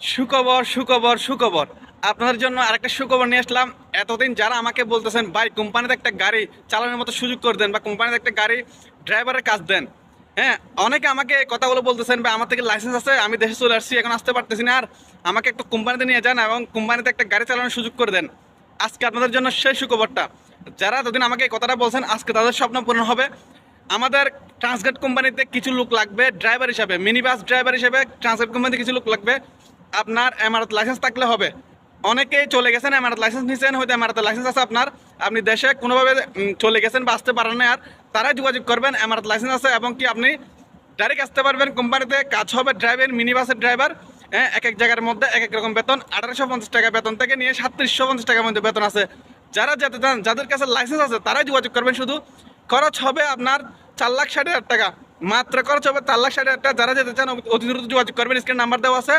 সুখবর সুখবর সুখবর আপনাদের জন্য আরেকটা সুখবর নিয়ে আসলাম। এতদিন যারা আমাকে বলতেছেন ভাই কোম্পানিতে একটা গাড়ি চালানোর মতো সুযোগ করে দেন বা কোম্পানিতে একটা গাড়ি ড্রাইভারের কাজ দেন, হ্যাঁ, অনেকে আমাকে এই কথাগুলো বলতেছেন ভাই আমার থেকে লাইসেন্স আছে, আমি দেশে চলে আসছি, এখন আসতে পারতেছি না, আর আমাকে একটু কোম্পানিতে নিয়ে যান এবং কোম্পানিতে একটা গাড়ি চালানোর সুযোগ করে দেন। আজকে আপনাদের জন্য সেই সুখবরটা। যারা এতদিন আমাকে এই কথাটা বলছেন আজকে তাদের স্বপ্ন পূরণ হবে। আমাদের ট্রান্সগেট কোম্পানিতে কিছু লোক লাগবে ড্রাইভার হিসাবে, মিনি বাস ড্রাইভার হিসেবে ট্রান্সগেট কোম্পানিতে কিছু লোক লাগবে। আপনার এমারত লাইসেন্স থাকলে হবে। অনেকেই চলে গেছেন, এমারত লাইসেন্স নিয়েছেন, হয়তো এমারত লাইসেন্স আছে আপনার, আপনি দেশে কোনোভাবে চলে গেছেন বা আসতে পারেন না, আর তারাই যোগাযোগ করবেন, এমারত লাইসেন্স আছে এবং কি আপনি ডাইরেক্ট আসতে পারবেন। কোম্পানিতে কাজ হবে ড্রাইভার, মিনি বাসের ড্রাইভার। হ্যাঁ, এক এক জায়গার মধ্যে এক এক রকম বেতন, 1850 টাকা বেতন থেকে নিয়ে 3750 টাকার মধ্যে বেতন আছে। যারা যেতে চান, যাদের কাছে লাইসেন্স আছে তারাই যোগাযোগ করবেন। শুধু খরচ হবে আপনার 4,60,000 টাকা, মাত্র খরচ হবে 4,60,000 টাকা। যারা যেতে চান অতি দ্রুত যোগাযোগ করবেন, স্ক্রিনে নাম্বার দেওয়া আছে।